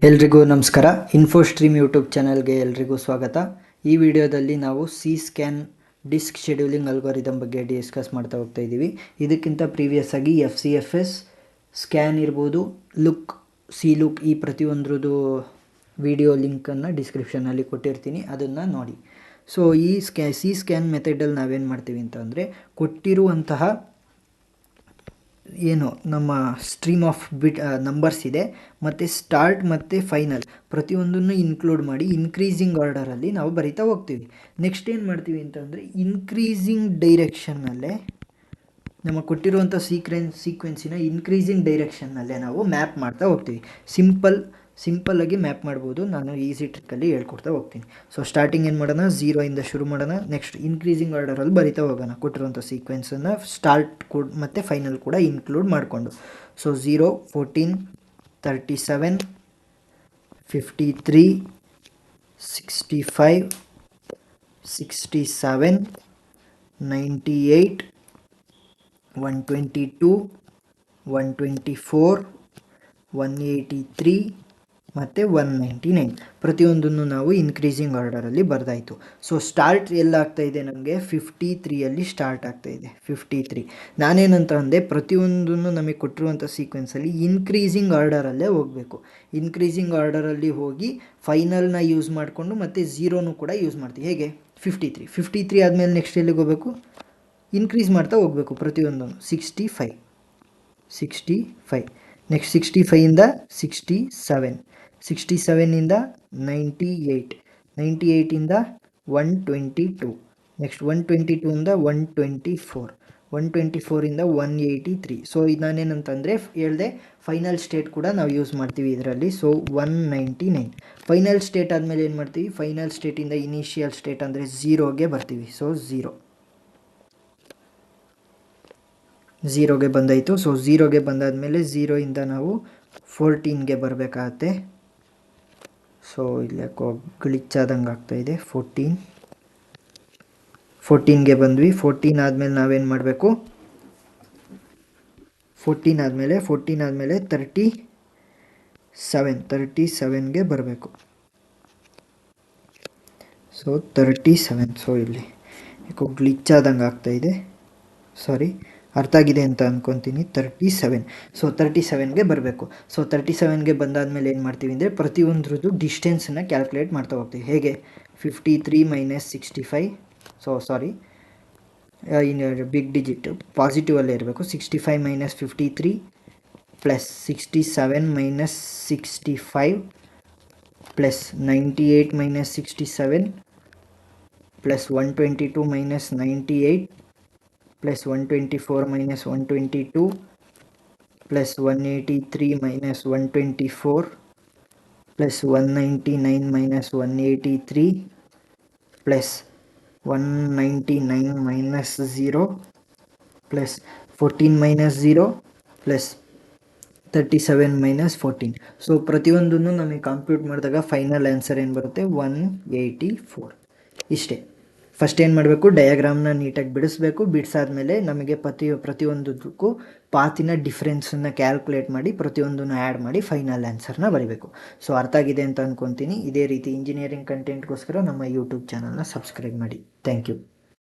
ಎಲ್ರಿಗೂ ನಮಸ್ಕಾರ. ಇನ್ಫೋಸ್ಟ್ರೀಮ್ ಯೂಟ್ಯೂಬ್ ಚಾನಲ್ಗೆ ಎಲ್ರಿಗೂ ಸ್ವಾಗತ. ಈ ವಿಡಿಯೋದಲ್ಲಿ ನಾವು C scan disk scheduling algorithm ಬಗ್ಗೆ ಡಿಸ್ಕಸ್ ಮಾಡ್ತಾ ಹೋಗ್ತಾ ಇದ್ದೀವಿ. ಇದಕ್ಕಿಂತ ಪ್ರೀವಿಯಸ್ ಆಗಿ FCFS ಸ್ಕ್ಯಾನ್ ಇರ್ಬೋದು, ಲುಕ್, ಸಿ ಲುಕ್, ಈ ಪ್ರತಿಯೊಂದ್ರದ್ದು ವಿಡಿಯೋ ಲಿಂಕನ್ನು ಡಿಸ್ಕ್ರಿಪ್ಷನಲ್ಲಿ ಕೊಟ್ಟಿರ್ತೀನಿ, ಅದನ್ನು ನೋಡಿ. ಸೊ ಈ ಸಿ ಸ್ಕ್ಯಾನ್ ಮೆಥಡಲ್ಲಿ ನಾವೇನು ಮಾಡ್ತೀವಿ ಅಂತಂದರೆ, ಕೊಟ್ಟಿರುವಂತಹ ಏನು ನಮ್ಮ ಸ್ಟ್ರೀಮ್ ಆಫ್ ನಂಬರ್ಸ್ ಇದೆ ಮತ್ತು ಸ್ಟಾರ್ಟ್ ಮತ್ತು ಫೈನಲ್ ಪ್ರತಿಯೊಂದನ್ನು ಇನ್ಕ್ಲೂಡ್ ಮಾಡಿ ಇನ್ಕ್ರೀಸಿಂಗ್ ಆರ್ಡರಲ್ಲಿ ನಾವು ಬರಿತಾ ಹೋಗ್ತೀವಿ. ನೆಕ್ಸ್ಟ್ ಏನು ಮಾಡ್ತೀವಿ ಅಂತಂದರೆ, ಇನ್ಕ್ರೀಸಿಂಗ್ ಡೈರೆಕ್ಷನ್ನಲ್ಲೇ ನಮಗೆ ಕೊಟ್ಟಿರುವಂಥ ಸೀಕ್ವೆನ್ಸಿನ ಇನ್ಕ್ರೀಸಿಂಗ್ ಡೈರೆಕ್ಷನ್ನಲ್ಲೇ ನಾವು ಮ್ಯಾಪ್ ಮಾಡ್ತಾ ಹೋಗ್ತೀವಿ. ಸಿಂಪಲ್ಲಾಗಿ ಮ್ಯಾಪ್ ಮಾಡ್ಬೋದು. ನಾನು ಈಸಿ ಟ್ರಿಕ್ಕಲ್ಲಿ ಹೇಳ್ಕೊಡ್ತಾ ಹೋಗ್ತೀನಿ. ಸೊ ಸ್ಟಾರ್ಟಿಂಗ್ ಏನು ಮಾಡೋಣ, 0 ಇಂದ ಶುರು ಮಾಡೋಣ. ನೆಕ್ಸ್ಟ್ ಇನ್ಕ್ರೀಸಿಂಗ್ ಆರ್ಡರಲ್ಲಿ ಬರಿತಾ ಹೋಗೋಣ ಕೊಟ್ಟಿರುವಂಥ ಸೀಕ್ವೆನ್ಸನ್ನು ಸ್ಟಾರ್ಟ್ ಮತ್ತು ಫೈನಲ್ ಕೂಡ ಇನ್ಕ್ಲೂಡ್ ಮಾಡಿಕೊಂಡು. ಸೊ 0, 14, 37, 53, 65, 67, 98, 122, 124, 183 ಮತ್ತು 199 ಪ್ರತಿಯೊಂದನ್ನು ನಾವು ಇನ್ಕ್ರೀಸಿಂಗ್ ಆರ್ಡರಲ್ಲಿ ಬರೆದಾಯಿತು. ಸೊ ಸ್ಟಾರ್ಟ್ ಎಲ್ಲಾಗ್ತಾಯಿದೆ ನಮಗೆ 53ಯಲ್ಲಿ ಸ್ಟಾರ್ಟ್ ಆಗ್ತಾಯಿದೆ. 53 ನಾನೇನಂತ ಅಂದೆ, ಪ್ರತಿಯೊಂದನ್ನು ನಮಗೆ ಕೊಟ್ಟಿರುವಂಥ ಸೀಕ್ವೆನ್ಸಲ್ಲಿ ಇನ್ಕ್ರೀಸಿಂಗ್ ಆರ್ಡರಲ್ಲೇ ಹೋಗಬೇಕು. ಇನ್ಕ್ರೀಸಿಂಗ್ ಆರ್ಡರಲ್ಲಿ ಹೋಗಿ ಫೈನಲ್ನ ಯೂಸ್ ಮಾಡಿಕೊಂಡು ಮತ್ತು 0ನೂ ಕೂಡ ಯೂಸ್ ಮಾಡ್ತೀವಿ. ಹೇಗೆ 53 ಆದಮೇಲೆ ನೆಕ್ಸ್ಟ್ ಎಲ್ಲಿಗೆ ಹೋಗಬೇಕು, ಇನ್ಕ್ರೀಸ್ ಮಾಡ್ತಾ ಹೋಗಬೇಕು ಪ್ರತಿಯೊಂದನ್ನು. 65 ನೆಕ್ಸ್ಟ್ 65ಇಂದ 67, 67ಇಂದ 98, 98ಇಂದ 122, ನೆಕ್ಸ್ಟ್ 122ಇಂದ 124, 124ಇಂದ 183. ಸೊ ಇದು ನಾನೇನಂತಂದರೆ ಹೇಳಿದೆ, ಫೈನಲ್ ಸ್ಟೇಟ್ ಕೂಡ ನಾವು ಯೂಸ್ ಮಾಡ್ತೀವಿ ಇದರಲ್ಲಿ. ಸೊ 199 ಫೈನಲ್ ಸ್ಟೇಟ್ ಆದಮೇಲೆ ಏನು ಮಾಡ್ತೀವಿ, ಫೈನಲ್ ಸ್ಟೇಟಿಂದ ಇನಿಷಿಯಲ್ ಸ್ಟೇಟ್ ಅಂದರೆ 0ಗೆ ಬರ್ತೀವಿ. ಸೊ 0ಗೆ ಬಂದಾಯಿತು. ಸೊ 0ಗೆ ಬಂದಾದಮೇಲೆ 0ಇಂದ ನಾವು 14ಗೆ ಬರಬೇಕಾಗತ್ತೆ. ಸೊ ಇಲ್ಲಿ ಯಾಕೋ ಗ್ಲಿಚ್ ಆದಂಗೆ ಆಗ್ತಾಯಿದೆ. 14ಗೆ ಬಂದ್ವಿ. 14 ಆದಮೇಲೆ ನಾವೇನು ಮಾಡಬೇಕು, 14 ಆದಮೇಲೆ 37ಗೆ ಬರಬೇಕು. ಸೊ 37. ಸೊ ಇಲ್ಲಿ ಯಾಕೋ ಗ್ಲಿಚ್ ಆದಂಗೆ ಆಗ್ತಾಯಿದೆ, ಸಾರಿ, ಅರ್ಥ ಆಗಿದೆ ಅಂತ ಅಂದ್ಕೊತೀನಿ. 37. ಸೊ 37ಗೆ ಬರಬೇಕು. ಸೊ 37ಗೆ ಬಂದಾದಮೇಲೆ ಏನು ಮಾಡ್ತೀವಿ ಅಂದರೆ, ಪ್ರತಿಯೊಂದ್ರದ್ದು ಡಿಸ್ಟೆನ್ಸನ್ನು ಕ್ಯಾಲ್ಕುಲೇಟ್ ಮಾಡ್ತಾ ಹೋಗ್ತೀವಿ. ಹೇಗೆ 53 - 65, ಸೊ ಸಾರಿ, ಇನ್ನು ಬಿಗ್ ಡಿಜಿಟ್ ಪಾಸಿಟಿವಲ್ಲೇ ಇರಬೇಕು. 65 - 53 plus 67 - 65 plus 98 - 67 plus 122 - 98 plus 124 - 122 plus 183 - 124 plus 199 - 183 plus 199 - 0 plus 14 - 0 plus 37 - 14. So ಪ್ರತಿಯೊಂದನ್ನು ನಮಗೆ ಕಂಪ್ಯೂಟ್ ಮಾಡಿದಾಗ ಫೈನಲ್ ಆನ್ಸರ್ ಏನು ಬರುತ್ತೆ, 184. ಇಷ್ಟೇ. ಫಸ್ಟ್ ಏನು ಮಾಡಬೇಕು, ಡಯಾಗ್ರಾಮ್ನ ನೀಟಾಗಿ ಬಿಡಿಸ್ಬೇಕು. ಬಿಡಿಸಾದ್ಮೇಲೆ ನಮಗೆ ಪ್ರತಿಯೊಂದಕ್ಕೂ ಪಾತಿನ ಡಿಫ್ರೆನ್ಸನ್ನು ಕ್ಯಾಲ್ಕುಲೇಟ್ ಮಾಡಿ ಪ್ರತಿಯೊಂದನ್ನು ಆ್ಯಡ್ ಮಾಡಿ ಫೈನಲ್ ಆನ್ಸರ್ನ ಬರೀಬೇಕು. ಸೊ ಅರ್ಥ ಆಗಿದೆ ಅಂತ ಅಂದ್ಕೊತೀನಿ. ಇದೇ ರೀತಿ ಇಂಜಿನಿಯರಿಂಗ್ ಕಂಟೆಂಟ್ಗೋಸ್ಕರ ನಮ್ಮ ಯೂಟ್ಯೂಬ್ ಚಾನಲ್ನ ಸಬ್ಸ್ಕ್ರೈಬ್ ಮಾಡಿ. Thank you.